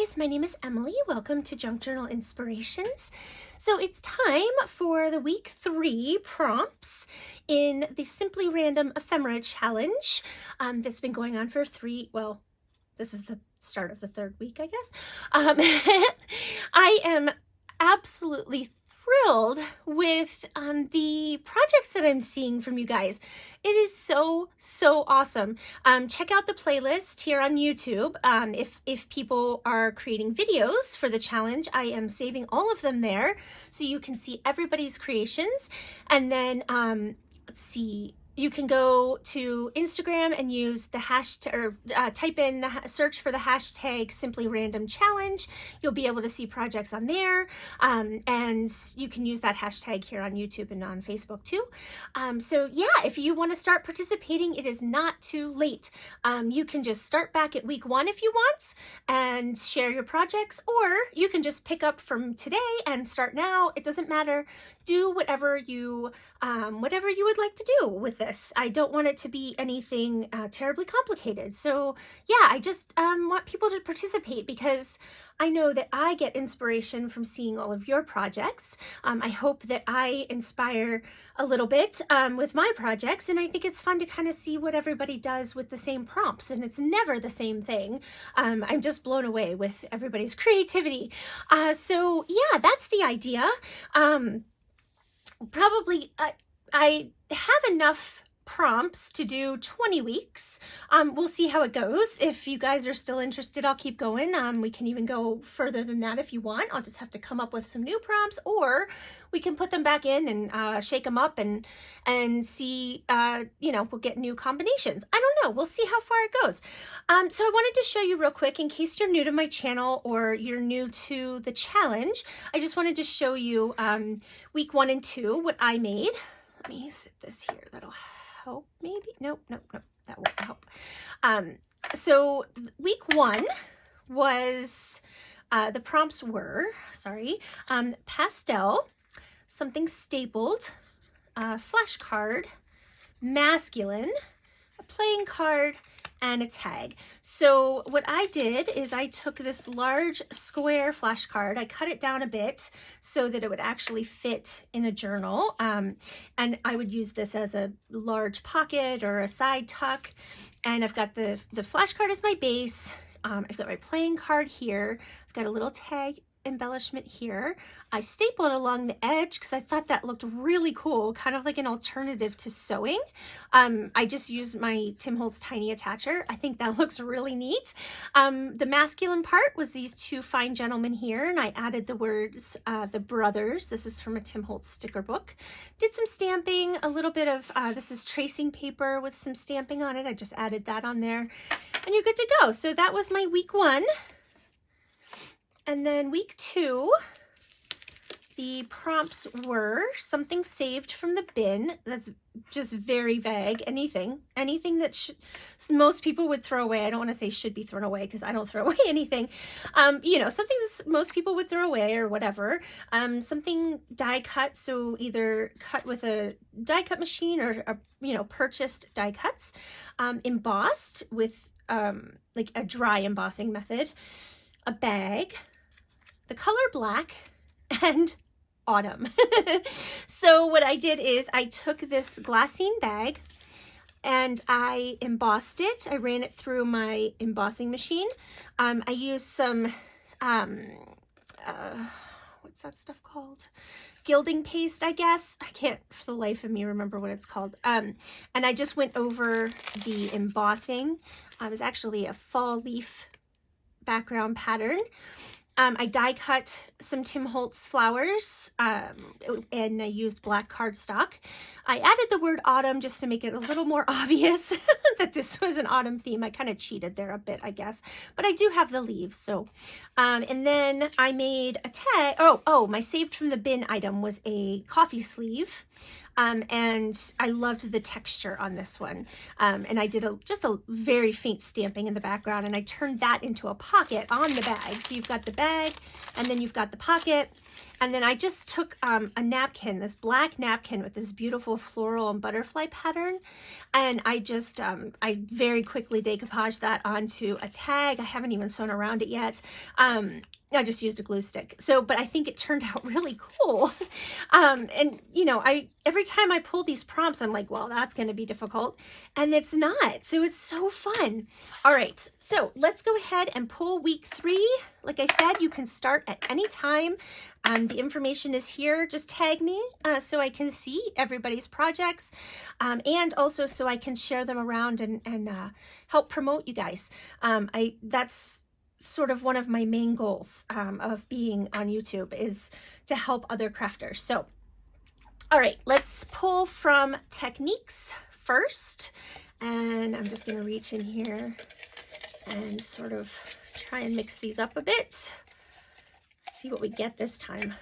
guys, my name is Emily. Welcome to Junk Journal Inspirations. So it's time for the week 3 prompts in the Simply Random Ephemera Challenge that's been going on for this is the start of the 3rd week, I guess. I am absolutely thrilled with the projects that I'm seeing from you guys. It is so awesome. Check out the playlist here on YouTube. If people are creating videos for the challenge, I am saving all of them there so you can see everybody's creations. And then let's see, you can go to Instagram and use the hashtag, or type in search for the hashtag Simply Random Challenge. You'll be able to see projects on there, and you can use that hashtag here on YouTube and on Facebook too. So yeah, if you want to start participating, it is not too late. You can just start back at week 1 if you want and share your projects, or you can just pick up from today and start now. It doesn't matter. Do whatever you would like to do with this. I don't want it to be anything terribly complicated. So yeah, I just want people to participate because I know that I get inspiration from seeing all of your projects. I hope that I inspire a little bit with my projects, and I think it's fun to kind of see what everybody does with the same prompts, and it's never the same thing. I'm just blown away with everybody's creativity. So yeah, that's the idea. Probably I have enough prompts to do 20 weeks. We'll see how it goes. If you guys are still interested, I'll keep going. We can even go further than that if you want. I'll just have to come up with some new prompts, or we can put them back in and shake them up and see, we'll get new combinations. I don't know. We'll see how far it goes. So I wanted to show you real quick, in case you're new to my channel or you're new to the challenge, I just wanted to show you week 1 and 2, what I made. Let me sit this here. That'll help maybe. Nope, that won't help. So week 1 was, the prompts were, pastel, something stapled, flashcard, masculine, a playing card, and a tag. So what I did is I took this large square flashcard, I cut it down a bit so that it would actually fit in a journal, and I would use this as a large pocket or a side tuck. And I've got the flashcard as my base. I've got my playing card here. I've got a little tag embellishment here. I stapled it along the edge because I thought that looked really cool, kind of like an alternative to sewing. I just used my Tim Holtz tiny attacher. I think that looks really neat. The masculine part was these 2 fine gentlemen here, and I added the words, the brothers. This is from a Tim Holtz sticker book. Did some stamping, a little bit of, this is tracing paper with some stamping on it. I just added that on there, and you're good to go. So that was my week 1. And then week 2, the prompts were something saved from the bin. That's just very vague. Anything that most people would throw away. I don't want to say should be thrown away because I don't throw away anything. Something that most people would throw away or whatever. Something die cut, so either cut with a die cut machine or purchased die cuts. Embossed with like a dry embossing method. A bag. The color black, and autumn. So what I did is I took this glassine bag and I embossed it. I ran it through my embossing machine. I used some, what's that stuff called? Gilding paste, I guess. I can't for the life of me remember what it's called. And I just went over the embossing. It was actually a fall leaf background pattern. I die cut some Tim Holtz flowers, and I used black cardstock. I added the word autumn just to make it a little more obvious that this was an autumn theme. I kind of cheated there a bit, I guess, but I do have the leaves. So, and then I made a tag. Oh, my saved from the bin item was a coffee sleeve. And I loved the texture on this one. And I did just a very faint stamping in the background, and I turned that into a pocket on the bag. So you've got the bag, and then you've got the pocket. And then I just took a napkin, this black napkin with this beautiful floral and butterfly pattern, and I just, I very quickly decoupaged that onto a tag. I haven't even sewn around it yet. I just used a glue stick. So, but I think it turned out really cool. And you know, every time I pull these prompts, I'm like, well, that's going to be difficult. And it's not. So it's so fun. All right. So let's go ahead and pull week 3. Like I said, you can start at any time. The information is here. Just tag me so I can see everybody's projects, and also so I can share them around and help promote you guys. That's sort of one of my main goals of being on YouTube, is to help other crafters. So, all right, let's pull from techniques first. And I'm just going to reach in here and sort of try and mix these up a bit. See what we get this time.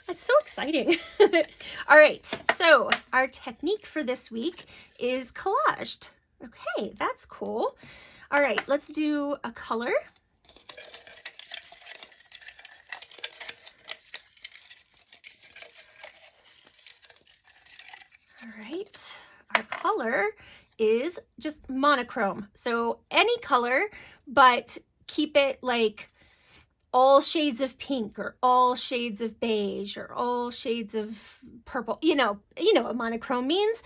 That's so exciting. All right, so our technique for this week is collaged. Okay, that's cool. All right, let's do a color. All right, our color is just monochrome. So any color, but keep it like all shades of pink or all shades of beige or all shades of purple. You know what monochrome means.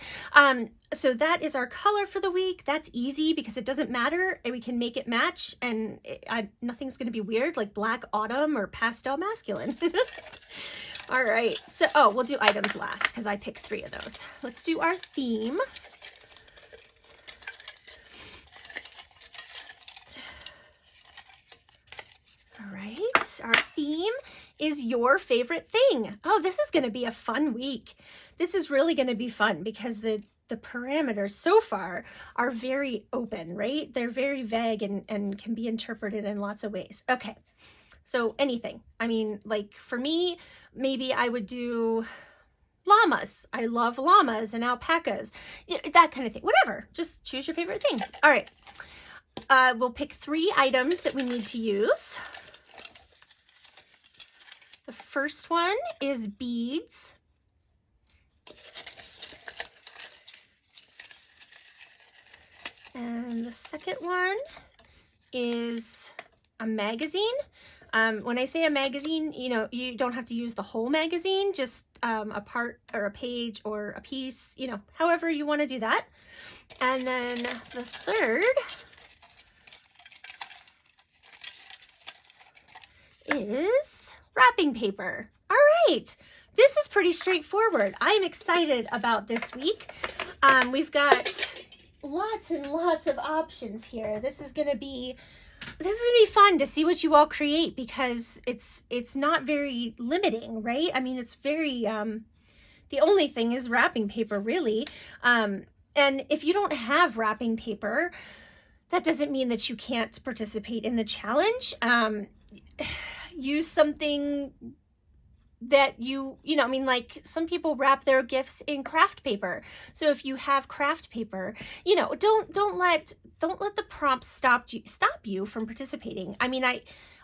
So that is our color for the week. That's easy because it doesn't matter. We can make it match, and nothing's going to be weird like black autumn or pastel masculine. All right. So, we'll do items last because I picked 3 of those. Let's do our theme. All right, our theme is your favorite thing. Oh, this is going to be a fun week. This is really going to be fun because the parameters so far are very open, right? They're very vague and can be interpreted in lots of ways. Okay, so anything. I mean, like for me, maybe I would do llamas. I love llamas and alpacas, that kind of thing. Whatever, just choose your favorite thing. All right, we'll pick 3 items that we need to use. The first one is beads. And the second one is a magazine. When I say a magazine, you don't have to use the whole magazine, just a part or a page or a piece, however you want to do that. And then the third is wrapping paper. All right, this is pretty straightforward. I'm excited about this week. We've got lots and lots of options here. This is gonna be fun to see what you all create because it's not very limiting, right? I mean, it's very the only thing is wrapping paper, really. And if you don't have wrapping paper, that doesn't mean that you can't participate in the challenge. Use something that like some people wrap their gifts in craft paper. So if you have craft paper, don't let the prompts stop you from participating. I mean,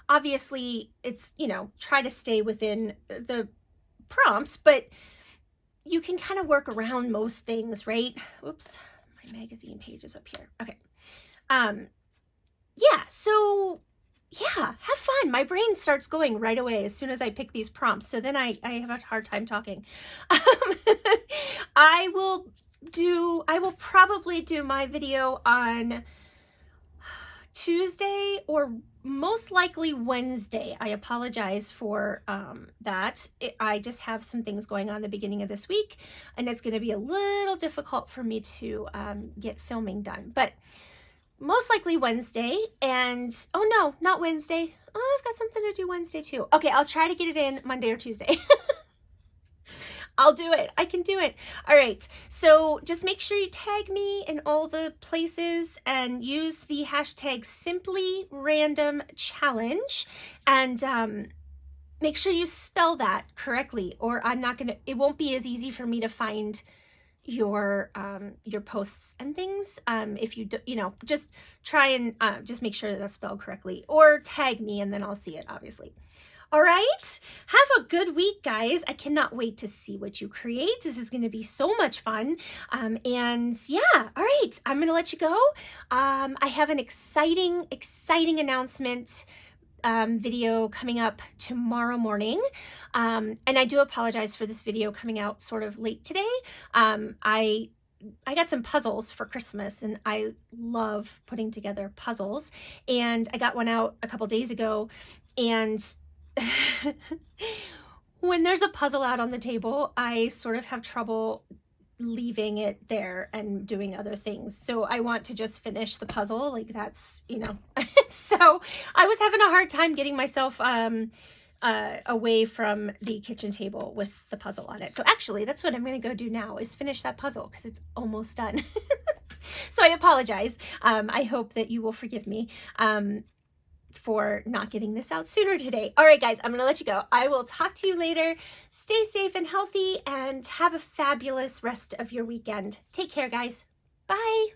obviously it's, try to stay within the prompts, but you can kind of work around most things, right? Oops, my magazine page is up here. Okay. Yeah, so yeah, have fun. My brain starts going right away as soon as I pick these prompts. So then I have a hard time talking. I will probably do my video on Tuesday or most likely Wednesday. I apologize for that. I just have some things going on the beginning of this week, and it's going to be a little difficult for me to get filming done. But most likely Wednesday, and oh no, not Wednesday. Oh, I've got something to do Wednesday too. Okay, I'll try to get it in Monday or Tuesday. I'll do it. I can do it. All right, so just make sure you tag me in all the places and use the hashtag #SimplyRandomChallenge, and make sure you spell that correctly, or it won't be as easy for me to find your posts and things. If you do, just try and just make sure that that's spelled correctly, or tag me and then I'll see it, obviously. All right, have a good week, guys. I cannot wait to see what you create. This is going to be so much fun. And yeah, all right, I'm going to let you go. I have an exciting announcement video coming up tomorrow morning. And I do apologize for this video coming out sort of late today. I got some puzzles for Christmas, and I love putting together puzzles. And I got one out a couple days ago, and when there's a puzzle out on the table, I sort of have trouble leaving it there and doing other things. So I want to just finish the puzzle. Like that's, so I was having a hard time getting myself away from the kitchen table with the puzzle on it. So actually that's what I'm going to go do now, is finish that puzzle because it's almost done. So I apologize. I hope that you will forgive me for not getting this out sooner today. All right, guys, I'm going to let you go. I will talk to you later. Stay safe and healthy and have a fabulous rest of your weekend. Take care, guys. Bye.